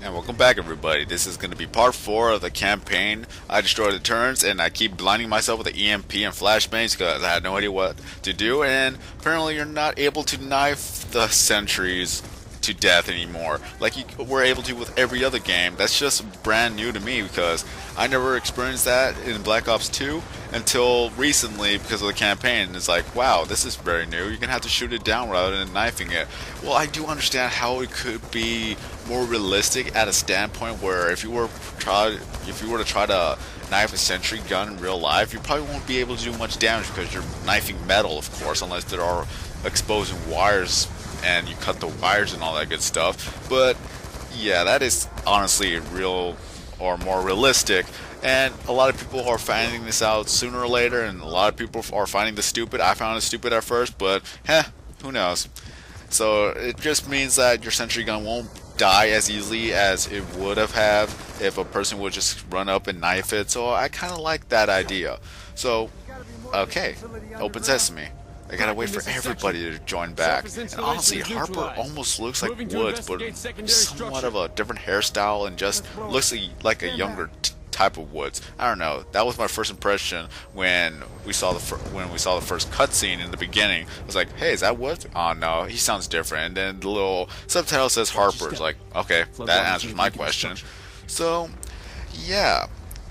And welcome back, everybody. This is going to be part 4 of the campaign. I destroy the turns, and I keep blinding myself with the EMP and flashbangs because I had no idea what to do. And apparently, you're not able to knife the sentries to death anymore, like you were able to with every other game. That's just brand new to me because I never experienced that in Black Ops 2 until recently because of the campaign. It's like, wow, this is very new. You're gonna have to shoot it down rather than knifing it. Well, I do understand how it could be more realistic at a standpoint where if you were to try to knife a sentry gun in real life, you probably won't be able to do much damage because you're knifing metal, of course, unless there are exposing wires and you cut the wires and all that good stuff. But yeah, that is honestly real or more realistic, and a lot of people are finding this out sooner or later, and a lot of people are finding this stupid. I found it stupid at first, but who knows. So it just means that your sentry gun won't die as easily as it would have if a person would just run up and knife it. So I kind of like that idea. So okay, open sesame. I gotta wait for everybody to join back. And honestly, Harper almost looks like Woods, but somewhat of a different hairstyle and just looks like a younger type of Woods. I don't know. That was my first impression when we saw the first cutscene in the beginning. I was like, "Hey, is that Woods?" Oh no, he sounds different. And then the little subtitle says Harper. It's like, okay, that answers my question. So, yeah,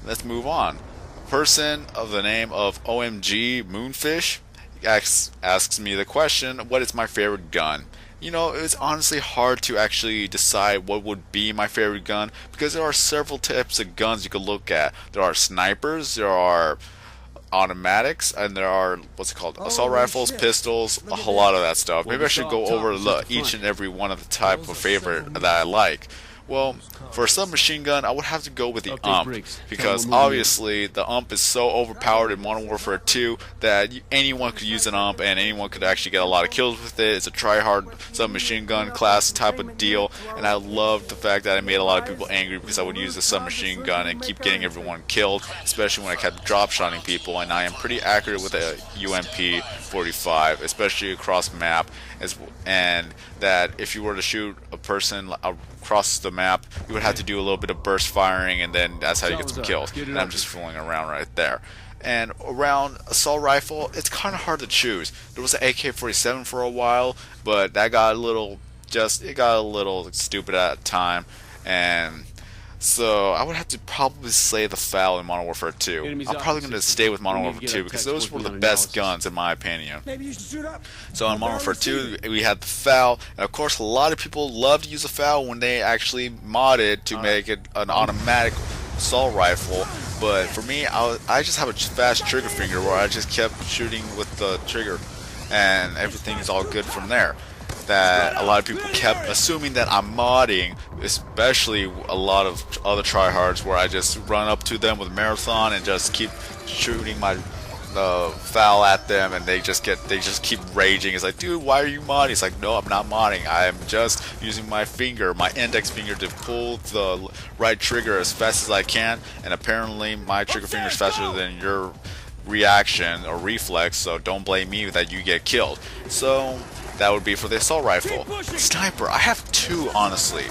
let's move on. A person of the name of omgmoonfish asks me the question, what is my favorite gun? You know, it's honestly hard to actually decide what would be my favorite gun because there are several types of guns you could look at. There are snipers, there are automatics, and there are, assault rifles, pistols, a whole lot of that stuff. Maybe I should go over each and every one of the type of favorite that I like. Well, for a submachine gun, I would have to go with the UMP because obviously the UMP is so overpowered in Modern Warfare 2 that anyone could use an UMP and anyone could actually get a lot of kills with it. It's a try-hard submachine gun class type of deal, and I love the fact that I made a lot of people angry because I would use the submachine gun and keep getting everyone killed, especially when I kept drop-shotting people, and I am pretty accurate with a UMP 45, especially across map, and that if you were to shoot a person across the map, you would have to do a little bit of burst firing, and then that's how you get some kills. And I'm just fooling around right there. And around assault rifle, it's kind of hard to choose. There was an AK-47 for a while, but that got a little stupid at the time, and so I would have to probably say the FAL in Modern Warfare 2. I'm probably going to stay with Modern Warfare 2 because those were the best guns in my opinion. So in Modern Warfare 2 we had the FAL, and of course a lot of people love to use the FAL when they actually modded to make it an automatic assault rifle. But for me, I just have a fast trigger finger where I just kept shooting with the trigger, and everything is all good from there. That a lot of people kept assuming that I'm modding, especially a lot of other tryhards where I just run up to them with marathon and just keep shooting my foul at them, and they just keep raging. It's like, dude, why are you modding? It's like, no, I'm not modding. I am just using my index finger to pull the right trigger as fast as I can, and apparently my trigger finger is faster than your reaction or reflex, so don't blame me that you get killed. So that would be for the assault rifle. Sniper, I have two, honestly.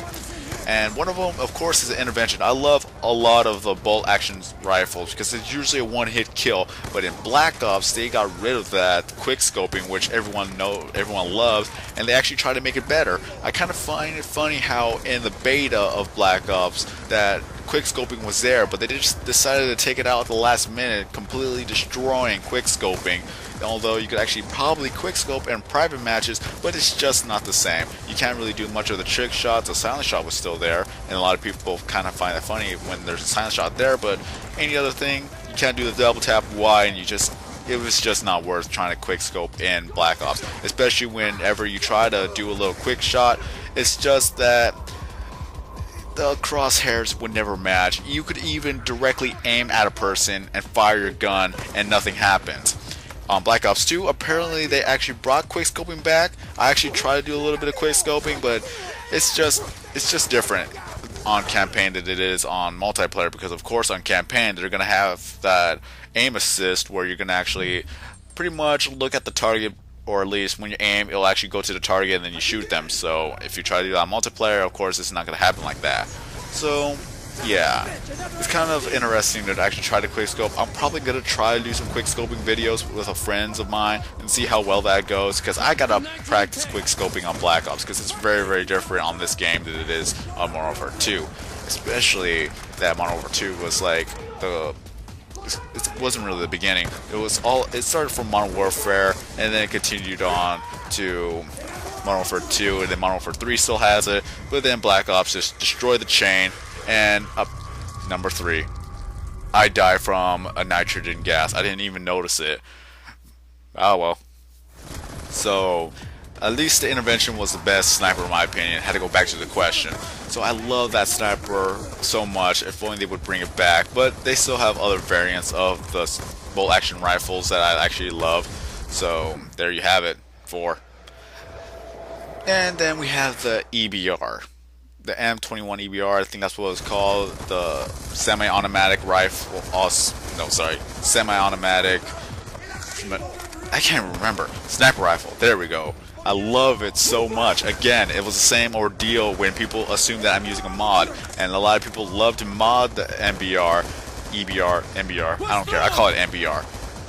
And one of them, of course, is an intervention. I love a lot of the bolt action rifles because it's usually a one-hit kill. But in Black Ops, they got rid of that quick scoping, which everyone loves, and they actually try to make it better. I kind of find it funny how in the beta of Black Ops that quick scoping was there, but they just decided to take it out at the last minute, completely destroying quick scoping. Although you could actually probably quickscope in private matches, but it's just not the same. You can't really do much of the trick shots. The silent shot was still there, and a lot of people kind of find it funny when there's a silent shot there, but any other thing, you can't do the double tap Y, and it was just not worth trying to quickscope in Black Ops, especially whenever you try to do a little quick shot. It's just that the crosshairs would never match. You could even directly aim at a person and fire your gun, and nothing happens. On Black Ops 2, apparently they actually brought quickscoping back. I actually tried to do a little bit of quickscoping, but it's just different on campaign than it is on multiplayer, because of course on campaign they're going to have that aim assist where you're going to actually pretty much look at the target, or at least when you aim it'll actually go to the target and then you shoot them. So if you try to do that on multiplayer, of course it's not going to happen like that. So yeah, it's kind of interesting to actually try to quick scope. I'm probably gonna try to do some quick scoping videos with friends of mine and see how well that goes, because I gotta practice quick scoping on Black Ops, because it's very different on this game than it is on Modern Warfare 2. Especially that Modern Warfare 2 was like it wasn't really the beginning. It started from Modern Warfare and then it continued on to Modern Warfare 2, and then Modern Warfare 3 still has it, but then Black Ops just destroyed the chain. And number 3, I die from a nitrogen gas. I didn't even notice it. Oh well. So at least the intervention was the best sniper in my opinion. Had to go back to the question. So I love that sniper so much. If only they would bring it back. But they still have other variants of the bolt action rifles that I actually love. So there you have it. 4. And then we have the EBR. The M21 EBR, I think that's what it's called. The semi-automatic rifle. Semi-automatic. I can't remember. Sniper rifle. There we go. I love it so much. Again, it was the same ordeal when people assume that I'm using a mod, and a lot of people love to mod the MBR, EBR, MBR. I don't care. I call it MBR.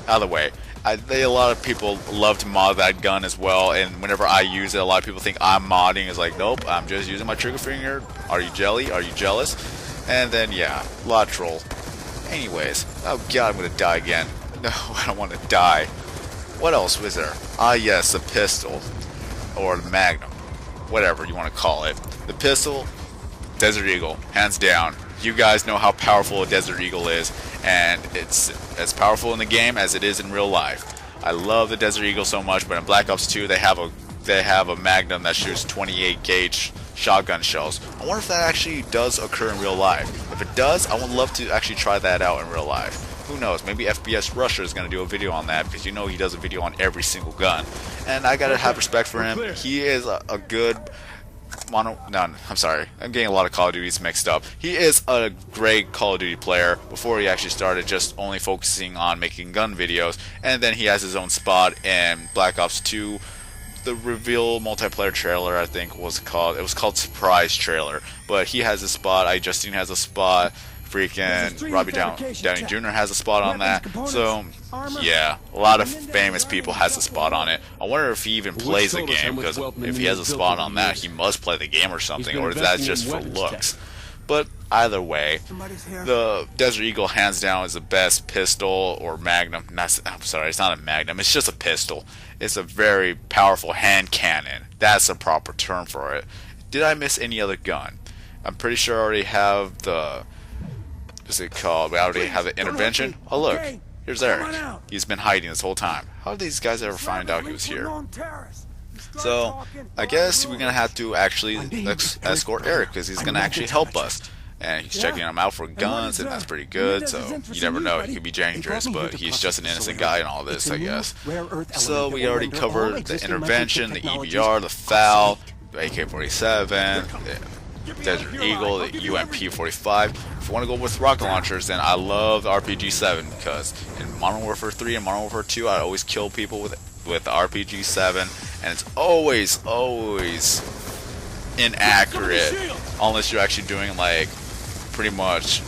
Either way. A lot of people love to mod that gun as well, and whenever I use it, a lot of people think I'm modding. It's like, nope, I'm just using my trigger finger. Are you jelly? Are you jealous? And then, yeah, a lot of troll. Anyways, oh god, I'm gonna die again. No, I don't want to die. What else was there? Ah, yes, the pistol. Or the Magnum. Whatever you want to call it. The pistol, Desert Eagle, hands down. You guys know how powerful a Desert Eagle is, and it's as powerful in the game as it is in real life. I love the Desert Eagle so much, but in Black Ops 2 they have a Magnum that shoots 28 gauge shotgun shells. I wonder if that actually does occur in real life. If it does, I would love to actually try that out in real life. Who knows, maybe FBS Rusher is going to do a video on that, because you know he does a video on every single gun. And I gotta have respect for him. He is a good I'm sorry. I'm getting a lot of Call of Duties mixed up. He is a great Call of Duty player before he actually started just only focusing on making gun videos. And then he has his own spot in Black Ops 2. The reveal multiplayer trailer, I think, was called. It was called Surprise Trailer. But he has a spot. Justine has a spot. Freaking Robbie Downey Jr. has a spot on that. So, yeah, a lot of famous people has a spot on it. I wonder if he even plays the game, because if he has a spot on that, he must play the game or something, or is that just for looks? But either way, the Desert Eagle hands down is the best pistol or Magnum. I'm sorry, it's not a Magnum, it's just a pistol. It's a very powerful hand cannon. That's a proper term for it. Did I miss any other gun? I'm pretty sure I already have the... What's it called? We already have an intervention. Oh look, here's Eric. He's been hiding this whole time. How did these guys ever find out he was here? So I guess we're gonna have to actually escort Eric, because he's gonna actually help us. And he's checking him out for guns, and that's pretty good. So you never know, he could be dangerous, but he's just an innocent guy in all this, I guess. So we already covered the intervention, the EBR, the FAL, the AK-47. Desert Eagle, the UMP-45. If you want to go with rocket launchers, then I love the RPG-7, because in Modern Warfare 3 and Modern Warfare 2, I always kill people with the RPG-7, and it's always inaccurate, unless you're actually doing like pretty much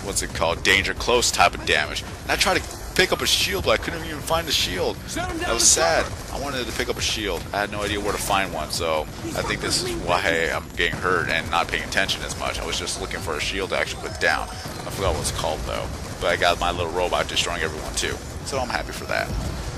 danger close type of damage. And I tried to pick up a shield, but I couldn't even find a shield. That was sad. I wanted to pick up a shield. I had no idea where to find one, so I think this is why I'm getting hurt and not paying attention as much. I was just looking for a shield to actually put down. I forgot what it's called though. But I got my little robot destroying everyone too. So I'm happy for that.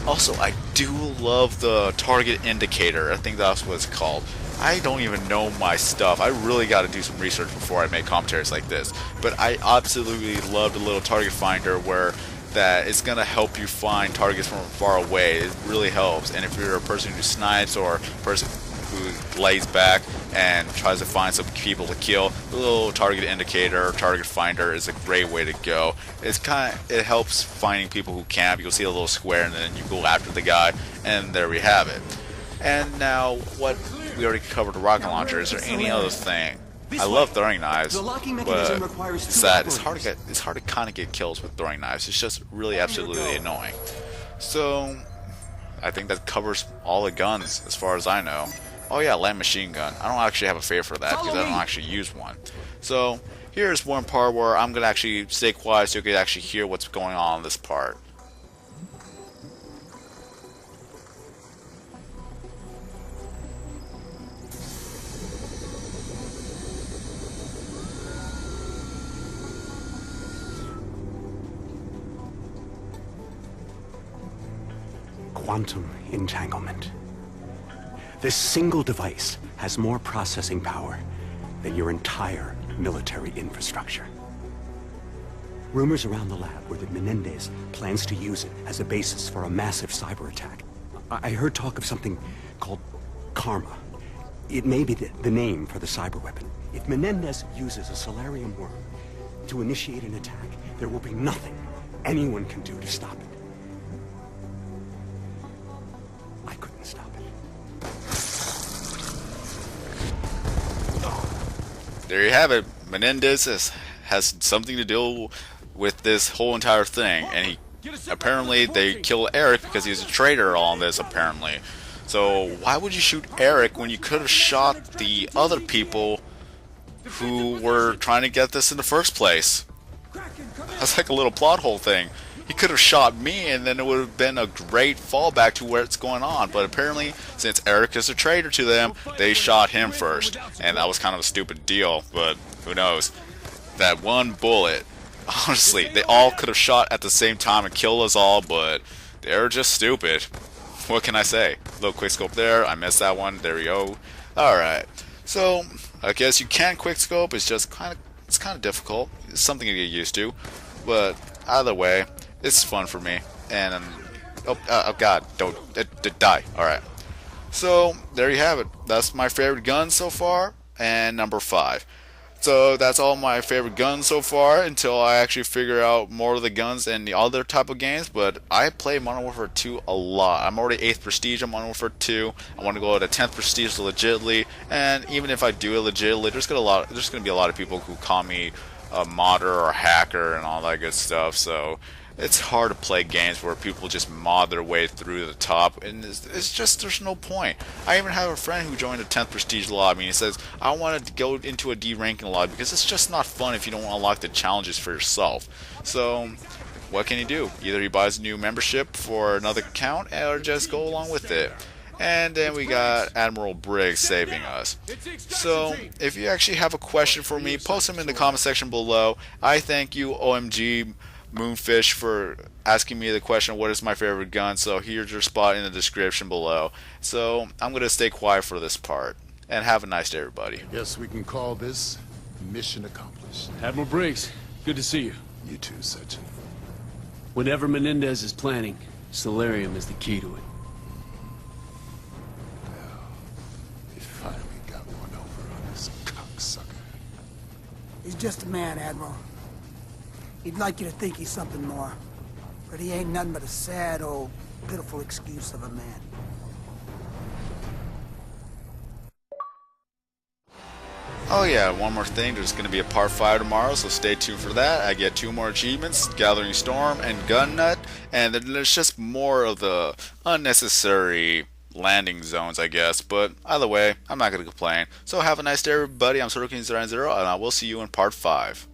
Also, I do love the target indicator. I think that's what it's called. I don't even know my stuff. I really got to do some research before I make commentaries like this. But I absolutely love the little target finder where that it's going to help you find targets from far away. It really helps. And if you're a person who snipes or a person who lays back and tries to find some people to kill, the little target indicator or target finder is a great way to go. It helps finding people who camp. You'll see a little square and then you go after the guy, and there we have it. And now, what we already covered the rocket launcher. Is there any other thing? I love throwing knives, but it's sad. It's hard to kind of get kills with throwing knives. It's just really absolutely annoying. So I think that covers all the guns as far as I know. Oh yeah, light machine gun. I don't actually have a favorite for that because I don't actually use one. So here's one part where I'm gonna actually stay quiet so you can actually hear what's going on in this part. Quantum entanglement. This single device has more processing power than your entire military infrastructure. Rumors around the lab were that Menendez plans to use it as a basis for a massive cyber attack. I heard talk of something called Karma. It may be the name for the cyber weapon. If Menendez uses a Solarium worm to initiate an attack, there will be nothing anyone can do to stop it. I couldn't stop it. There you have it. Menendez has something to do with this whole entire thing, and he apparently they kill Eric because he's a traitor on this apparently. So why would you shoot Eric when you could have shot the other people who were trying to get this in the first place? That's like a little plot hole thing. He could have shot me and then it would have been a great fallback to where it's going on. But apparently, since Eric is a traitor to them, they shot him first. And that was kind of a stupid deal, but who knows. That one bullet, honestly, they all could have shot at the same time and killed us all, but they're just stupid. What can I say? Little quick scope there, I missed that one, there we go. Alright, so I guess you can quick scope, it's just kind of difficult. It's something to get used to, but either way, it's fun for me. And oh god, don't die. Alright. So there you have it. That's my favorite gun so far, and number 5. So that's all my favorite guns so far until I actually figure out more of the guns and the other type of games. But I play Modern Warfare 2 a lot. I'm already 8th prestige on Modern Warfare 2. I want to go to 10th prestige legitimately. And even if I do it legitimately, there's going to be a lot of people who call me a modder or a hacker and all that good stuff. So it's hard to play games where people just mod their way through the top, and it's just, there's no point. I even have a friend who joined a 10th prestige lobby, and he says, I wanted to go into a D ranking lobby because it's just not fun if you don't unlock the challenges for yourself. So what can you do? Either he buys a new membership for another account, or just go along with it. And then we got Admiral Briggs saving us. So if you actually have a question for me, post them in the comment section below. I thank you, omgmoonfish, for asking me the question, what is my favorite gun? So here's your spot in the description below. So I'm going to stay quiet for this part. And have a nice day, everybody. Guess we can call this mission accomplished. Admiral Briggs, good to see you. You too, Sergeant. Whatever Menendez is planning, Solarium is the key to it. He finally got one over on this cocksucker. He's just a man, Admiral. He'd like you to think he's something more. But he ain't nothing but a sad, old, pitiful excuse of a man. Oh yeah, one more thing, there's going to be a part 5 tomorrow, so stay tuned for that. I get 2 more achievements, Gathering Storm and Gun Nut, and then there's just more of the unnecessary landing zones, I guess, but either way, I'm not going to complain. So have a nice day, everybody. I'm Sorokin090, and I will see you in part 5.